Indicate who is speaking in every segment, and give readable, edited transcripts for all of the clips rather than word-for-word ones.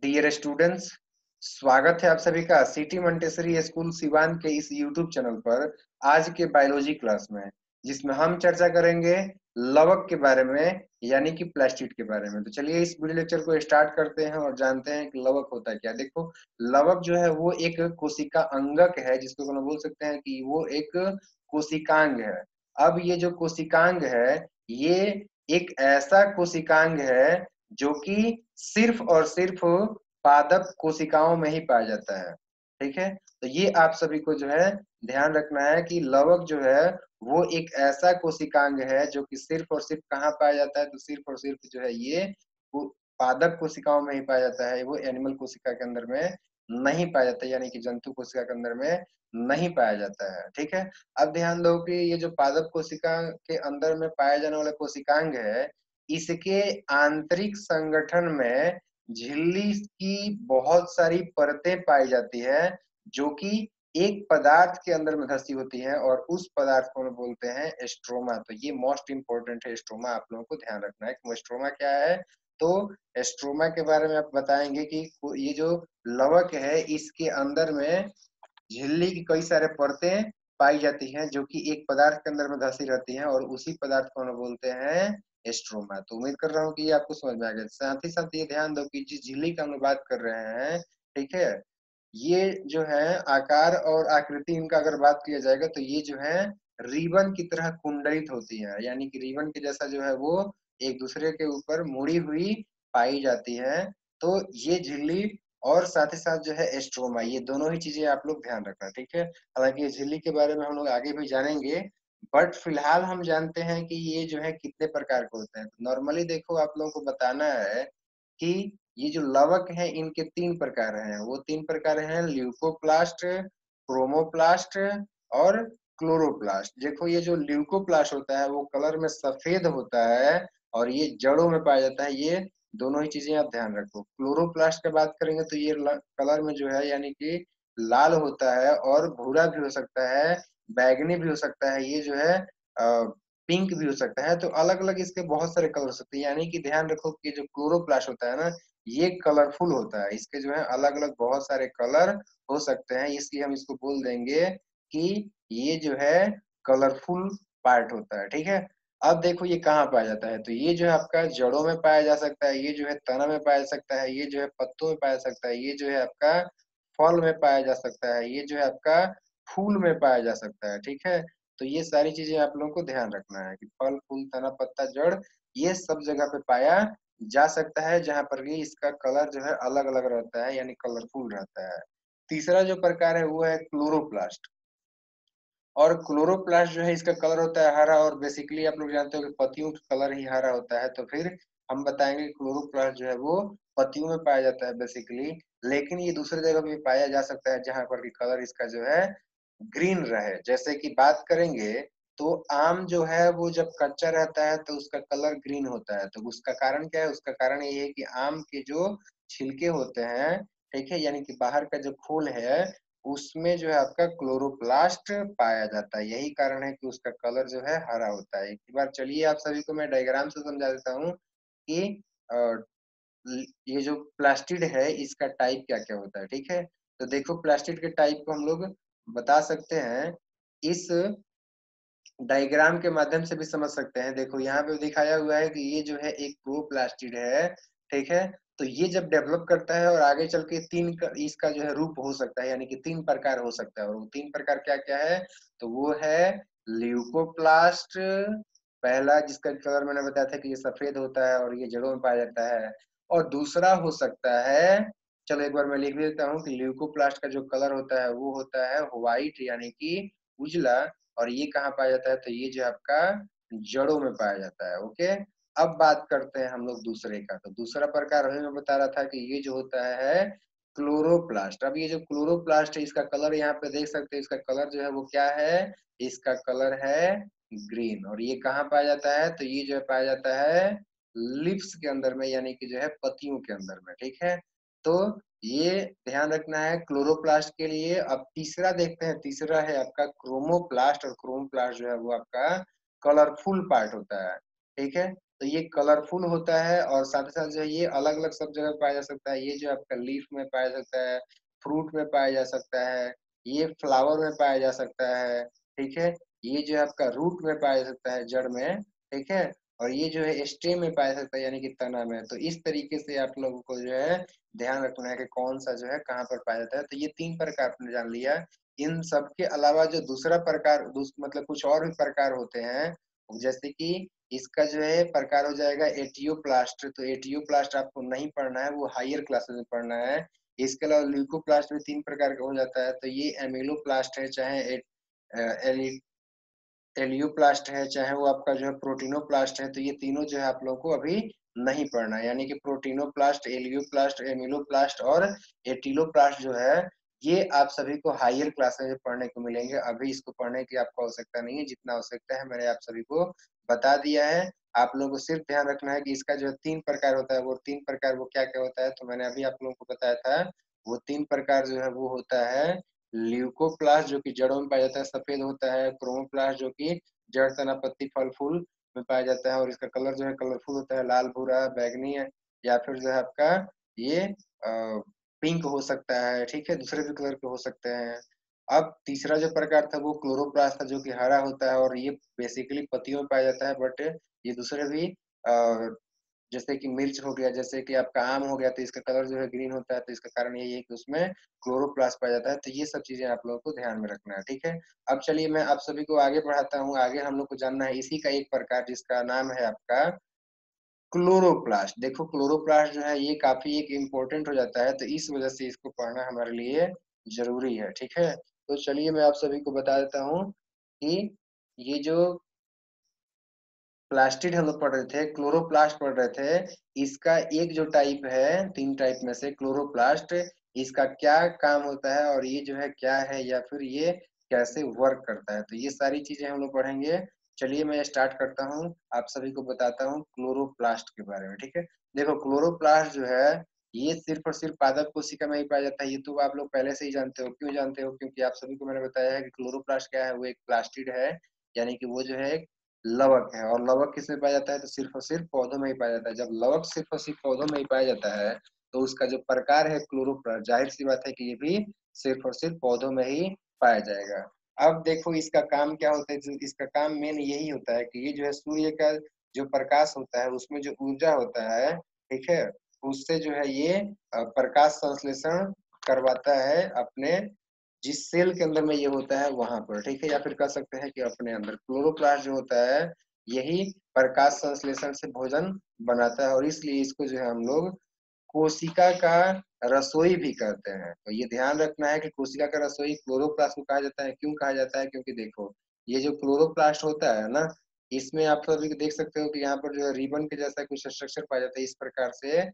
Speaker 1: Dear students, स्वागत है आप सभी का सिटी मोंटेसरी स्कूल सिवान के इस यूट्यूब चैनल पर आज के बायोलॉजी क्लास में, जिसमें हम चर्चा करेंगे लवक के बारे में, यानी कि प्लास्टिड के बारे में। तो चलिए इस वीडियो लेक्चर को स्टार्ट करते हैं और जानते हैं कि लवक होता है क्या। देखो, लवक जो है वो एक कोशिका अंगक है, जिसको हम बोल सकते हैं कि वो एक कोशिकांग है। अब ये जो कोशिकांग है, ये एक ऐसा कोशिकांग है जो कि सिर्फ और सिर्फ पादप कोशिकाओं में ही पाया जाता है। ठीक है, तो ये आप सभी को जो है ध्यान रखना है कि लवक जो है वो एक ऐसा कोशिकांग है जो कि सिर्फ और सिर्फ कहाँ पाया जाता है, तो सिर्फ और सिर्फ जो है ये पादप कोशिकाओं में ही पाया जाता है। वो एनिमल कोशिका के अंदर में नहीं पाया जाता, यानी कि जंतु कोशिका के अंदर में नहीं पाया जाता है। ठीक है, अब ध्यान दो कि ये जो पादप कोशिका के अंदर में पाया जाने वाला कोशिकांग है, इसके आंतरिक संगठन में झिल्ली की बहुत सारी परतें पाई जाती है, जो कि एक पदार्थ के अंदर में धसी होती है, और उस पदार्थ को हम बोलते हैं स्ट्रोमा। तो ये मोस्ट इंपोर्टेंट है, स्ट्रोमा आप लोगों को ध्यान रखना है कि स्ट्रोमा क्या है। तो स्ट्रोमा के बारे में आप बताएंगे कि ये जो लवक है इसके अंदर में झिल्ली की कई सारे परतें पाई जाती हैं, जो कि एक पदार्थ के अंदर में धसी रहती हैं, और उसी पदार्थ को हम बोलते हैं स्ट्रोमा। तो उम्मीद कर रहा हूँ कि ये आपको समझ में आ गया। साथ ही साथ ये ध्यान दो कि जिस झिल्ली का हम बात कर रहे हैं, ठीक है, ये जो है आकार और आकृति इनका अगर बात किया जाएगा तो ये जो है रिबन की तरह कुंडलित होती है, यानी कि रिबन के जैसा जो है वो एक दूसरे के ऊपर मुड़ी हुई पाई जाती है। तो ये झिल्ली और साथ ही साथ जो है स्ट्रोमा, ये दोनों ही चीजें आप लोग ध्यान रखना। ठीक है, हालांकि झिल्ली के बारे में हम लोग आगे भी जानेंगे, बट फिलहाल हम जानते हैं कि ये जो है कितने प्रकार के होते हैं। नॉर्मली देखो, आप लोगों को बताना है कि ये जो लवक है इनके तीन प्रकार हैं। वो तीन प्रकार हैं ल्यूकोप्लास्ट, क्रोमोप्लास्ट और क्लोरोप्लास्ट। देखो, ये जो ल्यूकोप्लास्ट होता है वो कलर में सफेद होता है और ये जड़ों में पाया जाता है। ये दोनों ही चीजें आप ध्यान रखो। क्लोरोप्लास्ट की बात करेंगे तो ये कलर में जो है यानी कि लाल होता है, और भूरा भी हो सकता है, बैगनी भी हो सकता है, ये जो है पिंक भी हो सकता है। तो अलग अलग इसके बहुत सारे कलर हो सकते हैं, यानी कि ध्यान रखो कि जो क्लोरोप्लास्ट होता है ना, ये कलरफुल होता है। इसके जो है अलग अलग बहुत सारे कलर हो सकते हैं, इसलिए हम इसको बोल देंगे कि ये जो है कलरफुल पार्ट होता है। ठीक है, अब देखो ये कहाँ पाया जाता है, तो ये जो है आपका जड़ों में पाया जा सकता है, ये जो है तना में पाया जा सकता है, ये जो है पत्तों में पाया जा सकता है, ये जो है आपका फल में पाया जा सकता है, ये जो है आपका फूल में पाया जा सकता है। ठीक है, तो ये सारी चीजें आप लोगों को ध्यान रखना है कि फल, फूल, तना, पत्ता, जड़, ये सब जगह पे पाया जा सकता है, जहां पर भी इसका कलर जो है अलग अलग रहता है, यानी कलरफुल रहता है। तीसरा जो प्रकार है वो है क्लोरोप्लास्ट। और क्लोरोप्लास्ट जो है इसका कलर होता है हरा, और बेसिकली आप लोग जानते हो कि पत्तियों का कलर ही हरा होता है। तो फिर हम बताएंगे क्लोरोप्लास्ट जो है वो पत्तियों में पाया जाता है बेसिकली, लेकिन ये दूसरे जगह भी पाया जा सकता है जहां पर भी कलर इसका जो है ग्रीन रहे। जैसे कि बात करेंगे तो आम जो है वो जब कच्चा रहता है तो उसका कलर ग्रीन होता है। तो उसका कारण क्या है? उसका कारण ये है कि आम के जो छिलके होते हैं, ठीक है, यानी कि बाहर का जो खोल है, उसमें जो है आपका क्लोरोप्लास्ट पाया जाता है। यही कारण है कि उसका कलर जो है हरा होता है। एक बार चलिए आप सभी को मैं डायग्राम से समझा देता हूँ कि अ, ये जो प्लास्टिड है इसका टाइप क्या क्या होता है। ठीक है, तो देखो प्लास्टिड के टाइप को हम लोग बता सकते हैं, इस डायग्राम के माध्यम से भी समझ सकते हैं। देखो यहाँ पे दिखाया हुआ है कि ये जो है एक प्रोप्लास्टिड है। ठीक है, तो ये जब डेवलप करता है और आगे चल के इसका जो है रूप हो सकता है, यानी कि तीन प्रकार हो सकता है। और वो तीन प्रकार क्या क्या है? तो वो है ल्यूकोप्लास्ट पहला, जिसका कलर मैंने बताया था कि ये सफेद होता है और ये जड़ों में पाया जाता है। और दूसरा हो सकता है, चलो एक बार मैं लिख देता हूँ कि ल्यूकोप्लास्ट का जो कलर होता है वो होता है व्हाइट, यानी कि उजला। और ये कहाँ पाया जाता है? तो ये जो आपका जड़ों में पाया जाता है। ओके, अब बात करते हैं हम लोग दूसरे का। तो दूसरा प्रकार अभी मैं बता रहा था कि ये जो होता है क्लोरोप्लास्ट। अब ये जो क्लोरोप्लास्ट है इसका कलर यहाँ पे देख सकते हैं, इसका कलर जो है वो क्या है? इसका कलर है ग्रीन। और ये कहाँ पाया जाता है? तो ये जो है पाया जाता है लिप्स के अंदर में, यानी कि जो है पत्तियों के अंदर में। ठीक है, तो ये ध्यान रखना है क्लोरोप्लास्ट के लिए। अब तीसरा देखते हैं, तीसरा है आपका क्रोमोप्लास्ट। और क्रोमोप्लास्ट जो है वो आपका कलरफुल पार्ट होता है। ठीक है, तो ये कलरफुल होता है और साथ ही साथ जो है ये अलग अलग सब जगह पाया जा सकता है। ये जो आपका लीफ में पाया जाता है, फ्रूट में पाया जा सकता है, ये फ्लावर में पाया जा सकता है, ठीक है। ये जो है आपका रूट में पाया जा सकता है, जड़ में, ठीक है। और ये जो है स्टेम में पाया जा सकता है, यानी कि तना में। तो इस तरीके से आप लोगों को जो है ध्यान रखना है कि कौन सा जो है कहाँ पर पाया जाता है। तो ये 3 प्रकार आपने जान लिया। इन सब के अलावा जो दूसरा प्रकार मतलब कुछ और भी प्रकार होते हैं, जैसे कि इसका जो है प्रकार हो जाएगा एटियोप्लास्ट। तो एटियोप्लास्ट आपको नहीं पढ़ना है, वो हायर क्लासेस में पढ़ना है। इसके अलावा ल्यूकोप्लास्ट भी 3 प्रकार का हो जाता है। तो ये एमिलोप्लास्ट है, चाहे एलियोप्लास्ट है, चाहे वो आपका जो है प्रोटीनोप्लास्ट है। तो ये तीनों जो है आप लोगों को अभी नहीं पढ़ना है, यानी कि प्रोटीनोप्लास्ट, एलियोप्लास्ट, एमिलोप्लास्ट और एटिलोप्लास्ट जो है ये आप सभी को हायर क्लास में पढ़ने को मिलेंगे। अभी इसको पढ़ने की आपको आवश्यकता नहीं है, जितना आवश्यकता है मैंने आप सभी को बता दिया है। आप लोगों को सिर्फ ध्यान रखना है कि इसका जो 3 प्रकार होता है, वो 3 प्रकार वो क्या क्या होता है। तो मैंने अभी आप लोगों को बताया था, वो 3 प्रकार जो है वो होता है ल्यूकोप्लास्ट जो कि जड़ों में पाया जाता है, सफेद होता है। क्रोमोप्लास्ट जो कि जड़, तना, पत्ती, फल, फूल में पाया जाता है और इसका कलर जो है कलरफुल होता है, लाल, भूरा, बैंगनी है, या फिर जो है आपका ये पिंक हो सकता है, ठीक है। दूसरे भी कलर के हो सकते हैं। अब तीसरा जो प्रकार था वो क्लोरोप्लास्ट था, जो कि हरा होता है और ये बेसिकली पत्तियों में पाया जाता है। बट ये दूसरे भी जैसे कि मिर्च हो गया, जैसे कि आपका आम हो गया, तो इसका कलर जो है ग्रीन होता है। तो इसका कारण यही है कि उसमें क्लोरोप्लास्ट पाया जाता है। तो ये सब चीजें आप लोगों को ध्यान में रखना है, ठीक है। अब चलिए मैं आप सभी को आगे बढ़ाता हूँ। आगे हम लोग को जानना है इसी का एक प्रकार, जिसका नाम है आपका क्लोरोप्लास्ट। देखो क्लोरोप्लास्ट जो है ये काफी एक इम्पोर्टेंट हो जाता है, तो इस वजह से इसको पढ़ना हमारे लिए जरूरी है, ठीक है। तो चलिए मैं आप सभी को बता देता हूँ कि ये जो प्लास्टिड हम लोग पढ़ रहे थे, क्लोरोप्लास्ट पढ़ रहे थे, इसका एक जो टाइप है, 3 टाइप में से क्लोरोप्लास्ट, इसका क्या काम होता है और ये जो है क्या है, या फिर ये कैसे वर्क करता है, तो ये सारी चीजें हम लोग पढ़ेंगे। चलिए मैं स्टार्ट करता हूँ, आप सभी को बताता हूँ क्लोरोप्लास्ट के बारे में, ठीक है। देखो क्लोरोप्लास्ट जो है ये सिर्फ और सिर्फ पादप कोशिका में ही पाया जाता है। ये तो आप लोग पहले से ही जानते हो। क्यों जानते हो? क्योंकि आप सभी को मैंने बताया है कि क्लोरोप्लास्ट क्या है, वो एक प्लास्टिड है, यानी कि वो जो है लवक है। और लवक किसमें पाया जाता है? तो सिर्फ और सिर्फ पौधों में ही पाया जाता है। जब लवक सिर्फ और सिर्फ पौधों में ही पाया जाता है तो उसका जो प्रकार है क्लोरोप्लास्ट, जाहिर सी बात है कि ये भी सिर्फ और सिर्फ पौधों में ही पाया जाएगा। अब देखो इसका काम क्या होता है। इसका काम मेन यही होता है कि ये जो है सूर्य का जो प्रकाश होता है उसमें जो ऊर्जा होता है, ठीक है, उससे जो है ये प्रकाश संश्लेषण करवाता है अपने जिस सेल के अंदर में ये होता है वहां पर, ठीक है। या फिर कह सकते हैं कि अपने अंदर क्लोरोप्लास्ट जो होता है यही प्रकाश संश्लेषण से भोजन बनाता है, और इसलिए इसको जो है हम लोग कोशिका का रसोई भी कहते हैं। तो ये ध्यान रखना है कि कोशिका का रसोई क्लोरोप्लास्ट को कहा जाता है। क्यों कहा जाता है? क्योंकि देखो ये जो क्लोरोप्लास्ट होता है ना, इसमें आप सभी देख सकते हो कि यहाँ पर जो है रिबन के जैसा कुछ स्ट्रक्चर पाया जाता है, इस प्रकार से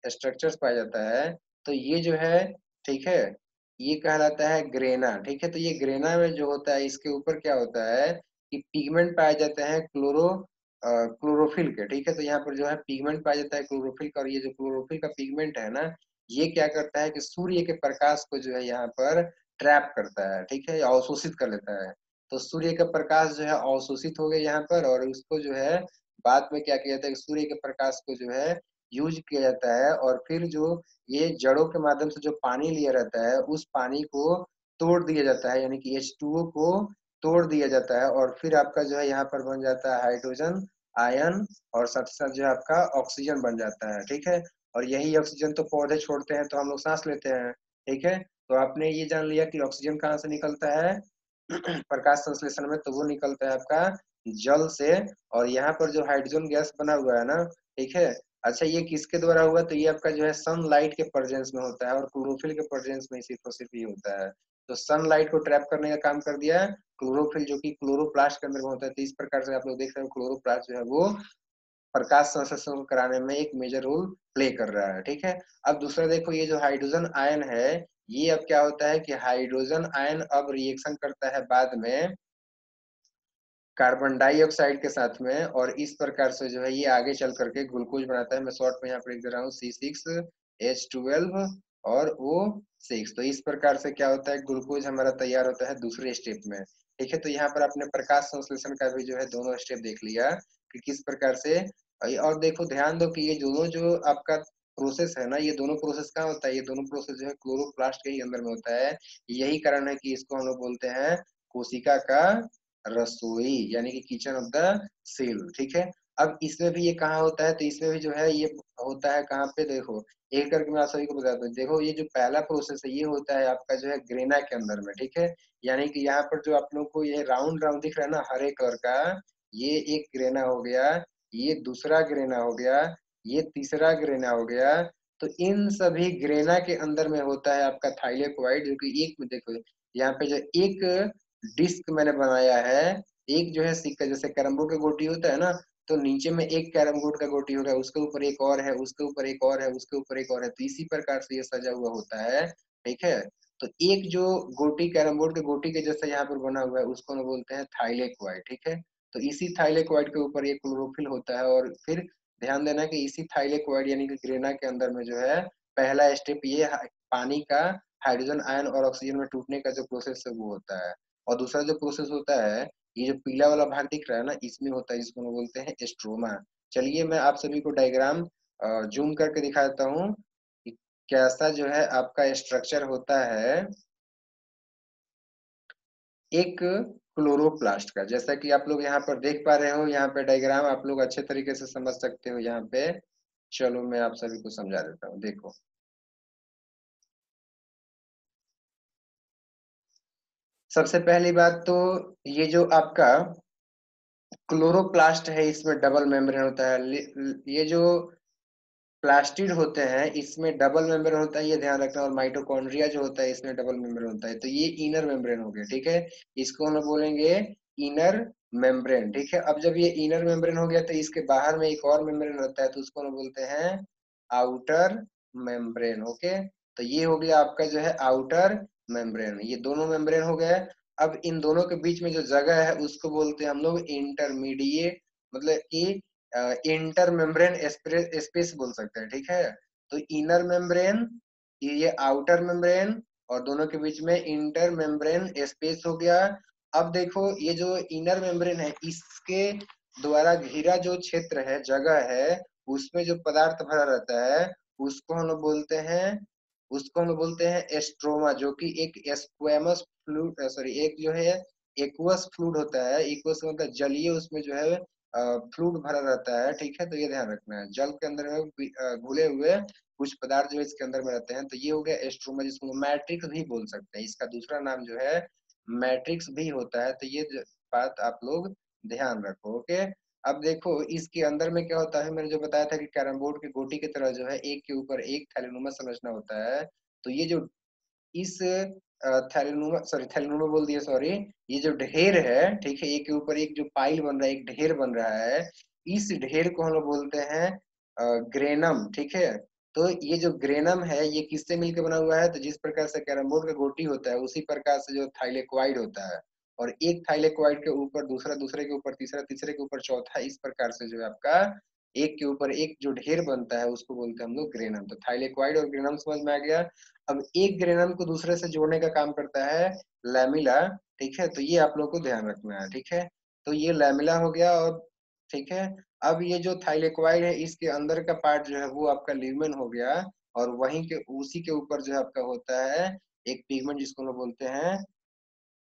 Speaker 1: स्ट्रक्चर्स पाया जाता है। तो ये जो है, ठीक है, ये कहलाता है ग्रेना, ठीक है। तो ये ग्रेना में जो होता है इसके ऊपर क्या होता है कि पिगमेंट पाए जाते हैं क्लोरोफिल के, ठीक है। तो यहाँ पर जो है पिगमेंट पाया जाता है क्लोरोफिल का, और ये जो क्लोरोफिल का पिगमेंट है ना, ये क्या करता है कि सूर्य के प्रकाश को जो है यहाँ पर ट्रैप करता है, ठीक है, अवशोषित कर लेता है। तो सूर्य का प्रकाश जो है अवशोषित हो गया यहाँ पर, और उसको जो है बाद में क्या किया जाता है कि सूर्य के प्रकाश को जो है यूज किया जाता है, और फिर जो ये जड़ों के माध्यम से जो पानी लिया रहता है उस पानी को तोड़ दिया जाता है, यानी कि H2O को तोड़ दिया जाता है, और फिर आपका जो है यहाँ पर बन जाता है हाइड्रोजन आयन, और साथ ही साथ जो है आपका ऑक्सीजन बन जाता है, ठीक है। और यही ऑक्सीजन तो पौधे छोड़ते हैं तो हम लोग सांस लेते हैं, ठीक है। तो आपने ये जान लिया कि ऑक्सीजन कहाँ से निकलता है प्रकाश संश्लेषण में, तो वो निकलता है आपका जल से। और यहाँ पर जो हाइड्रोजन गैस बना हुआ है ना, ठीक है, अच्छा ये किसके द्वारा हुआ? तो ये आपका जो है सनलाइट के प्रेजेंस में होता है, और क्लोरोफिल के प्रेजेंस में सिर्फ और सिर्फ ये होता है। तो सनलाइट को ट्रैप करने का काम कर दिया क्लोरोफिल, जो कि क्लोरोप्लास्ट के अंदर में होता है। तो इस प्रकार से आप लोग देख रहे हो क्लोरोप्लास्ट जो है वो प्रकाश संश्लेषण कराने में एक मेजर रोल प्ले कर रहा है, ठीक है। अब दूसरा देखो, ये जो हाइड्रोजन आयन है, ये अब क्या होता है कि हाइड्रोजन आयन अब रिएक्शन करता है बाद में कार्बन डाइऑक्साइड के साथ में, और इस प्रकार से जो है ये आगे चल करके ग्लूकोज बनाता है। मैं शॉर्ट में यहाँ पर लिख दे रहा हूँ C6H12 और O6। तो इस प्रकार से क्या होता है, ग्लूकोज हमारा तैयार होता है दूसरे स्टेप में, ठीक है। तो यहाँ पर आपने प्रकाश संश्लेषण का भी जो है दोनों स्टेप देख लिया कि किस प्रकार से और देखो ध्यान दो कि ये दोनों जो आपका प्रोसेस है ना, ये दोनों प्रोसेस कहाँ होता है, ये दोनों प्रोसेस जो है क्लोरोप्लास्ट के ही अंदर में होता है। यही कारण है कि इसको हम लोग बोलते हैं कोशिका का रसोई, यानी कि किचन ऑफ द सेल। ठीक है, अब इसमें भी ये कहाँ होता है, तो इसमें भी जो है ये होता है कहाँ पे, देखो एक करके मैं आप सभी को बताता हूँ। देखो ये जो पहला प्रोसेस है ये होता है आपका जो है ग्रेना के अंदर में। ठीक है, यानी कि यहाँ पर जो आप लोग को ये राउंड राउंड दिख रहा है ना हरे कलर का, ये एक ग्रेना हो गया, ये दूसरा ग्रेना हो गया, ये तीसरा ग्रेना हो गया। तो इन सभी ग्रेना के अंदर में होता है आपका थाइलेकोइड, जो कि एक में देखो यहाँ पे जो एक डिस्क मैंने बनाया है, एक जो है सिक्का, जैसे कैरम बोर्ड का गोटी होता है ना, तो नीचे में एक कैरम बोर्ड का गोटी होगा, उसके ऊपर एक और है, उसके ऊपर एक और है, उसके ऊपर एक और है, तो इसी प्रकार से ये सजा हुआ होता है। ठीक है, तो एक जो गोटी कैरम बोर्ड के गोटी के जैसा यहाँ पर बना हुआ है उसको हम बोलते हैं थाइलेकोइड। ठीक है, तो इसी थाइलेकोइड के ऊपर एक क्लोरोफिल होता है, और फिर ध्यान देना कि इसी थाइलेकोइड यानी कि ग्रेना के अंदर में जो है पहला स्टेप ये पानी का हाइड्रोजन आयन और ऑक्सीजन में टूटने का जो प्रोसेस है वो होता है। और दूसरा जो प्रोसेस होता है, ये जो पीला वाला भाग दिख रहा है ना, इसमें होता है, जिसको हम बोलते हैं एस्ट्रोमा। चलिए मैं आप सभी को डायग्राम जूम करके दिखा देता हूँ कि कैसा जो है आपका स्ट्रक्चर होता है एक क्लोरोप्लास्ट का। जैसा कि आप लोग यहाँ पर देख पा रहे हो, यहाँ पे डायग्राम आप लोग अच्छे तरीके से समझ सकते हो यहाँ पे। चलो मैं आप सभी को समझा देता हूँ, देखो सबसे पहली बात तो ये जो आपका क्लोरोप्लास्ट है इसमें डबल मेम्ब्रेन होता है। ये जो प्लास्टिड होते हैं इसमें डबल मेम्ब्रेन होता है, ये ध्यान रखना। और माइटोकॉन्ड्रिया जो होता है इसमें डबल मेम्ब्रेन होता है, तो ये इनर मेम्ब्रेन हो गया। ठीक है, इसको हम लोग बोलेंगे इनर मेम्ब्रेन। ठीक है, अब जब ये इनर मेम्ब्रेन हो गया तो इसके बाहर में एक और मेम्ब्रेन होता है, तो उसको हम लोग बोलते हैं आउटर मेम्ब्रेन। ओके, तो ये हो गया आपका जो है आउटर मेम्ब्रेन, ये दोनों मेम्ब्रेन हो गए। अब इन दोनों के बीच में जो जगह है उसको बोलते हैं हम लोग इंटरमीडिएट, मतलब कि इंटर मेम्ब्रेन स्पेस बोल सकते हैं। ठीक है, तो इनर मेम्ब्रेन, ये आउटर मेम्ब्रेन, और दोनों के बीच में इंटर मेम्ब्रेन स्पेस हो गया। अब देखो ये जो इनर मेम्ब्रेन है इसके द्वारा घिरा जो क्षेत्र है, जगह है, उसमें जो पदार्थ भरा रहता है उसको हम लोग बोलते हैं, उसको हम लोग बोलते हैं एस्ट्रोमा, जो कि एक स्क्वेमस फ्लूइड, सॉरी एक जो है एक्वस फ्लूइड होता है। एक्वस मतलब जलीय, उसमें जो है फ्लूइड भरा रहता है। ठीक है, तो ये ध्यान रखना है, जल के अंदर में घुले हुए कुछ पदार्थ जो इसके अंदर में रहते हैं, तो ये हो गया एस्ट्रोमा, जिसको मैट्रिक्स भी बोल सकते हैं। इसका दूसरा नाम जो है मैट्रिक्स भी होता है, तो ये बात आप लोग ध्यान रखो। ओके, अब देखो इसके अंदर में क्या होता है, मैंने जो बताया था कि कैरम बोर्ड की गोटी की तरह जो है एक के ऊपर एक थैलेनुमा संरचना होता है। तो ये जो इस थैलेनुमा, सॉरी थैलेनुमा बोल दिया, सॉरी, ये जो ढेर है, ठीक है, एक के ऊपर एक जो पाइल बन रहा है, एक ढेर बन रहा है, इस ढेर को हम लोग बोलते हैं ग्रेनम। ठीक है, तो ये जो ग्रेनम है ये किससे मिलकर बना हुआ है, तो जिस प्रकार से कैरम बोर्ड का गोटी होता है उसी प्रकार से जो थाइलेक्वाइड होता है, और एक थाइलेक्वाइड के ऊपर दूसरा, दूसरे के ऊपर तीसरा, तीसरे के ऊपर चौथा, इस प्रकार से जो है आपका एक के ऊपर एक जो ढेर बनता है उसको बोलते हैं हम लोग ग्रेनम। तो थाइलेक्वाइड और ग्रेनम समझ में आ गया। अब एक ग्रेनम को दूसरे से जोड़ने का काम करता है लैमिला। ठीक है, तो ये आप लोग को ध्यान रखना है। ठीक है, तो ये लैमिला हो गया। और ठीक है, अब ये जो थाइलेक्वाइड है इसके अंदर का पार्ट जो है वो आपका ल्यूमेन हो गया, और वहीं के उसी के ऊपर जो है आपका होता है एक पिगमेंट, जिसको हम लोग बोलते हैं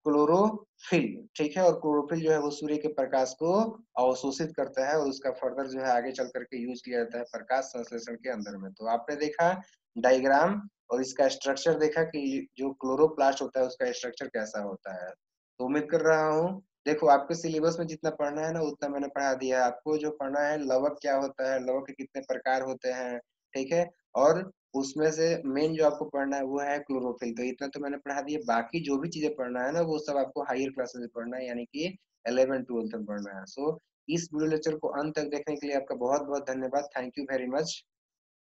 Speaker 1: क्लोरोफिल। ठीक है, और क्लोरोफिल जो है वो सूर्य के प्रकाश को अवशोषित करता है, और उसका फर्दर जो है आगे चल करके यूज किया जाता है प्रकाश संश्लेषण के अंदर में। तो आपने देखा डायग्राम और इसका स्ट्रक्चर देखा कि जो क्लोरोप्लास्ट होता है उसका स्ट्रक्चर कैसा होता है। तो उम्मीद कर रहा हूँ, देखो आपके सिलेबस में जितना पढ़ना है ना उतना मैंने पढ़ा दिया है। आपको जो पढ़ना है लवक क्या होता है, लवक के कितने प्रकार होते हैं, ठीक है, और उसमें से मेन जो आपको पढ़ना है वो है क्लोरोफिल। तो इतना तो मैंने पढ़ा दिया, बाकी जो भी चीजें पढ़ना है ना वो सब आपको हायर क्लासेस में पढ़ना है, यानी कि 11 12 में पढ़ना है। सो इस वीडियो लेक्चर को अंत तक देखने के लिए आपका बहुत बहुत धन्यवाद। Thank you very much.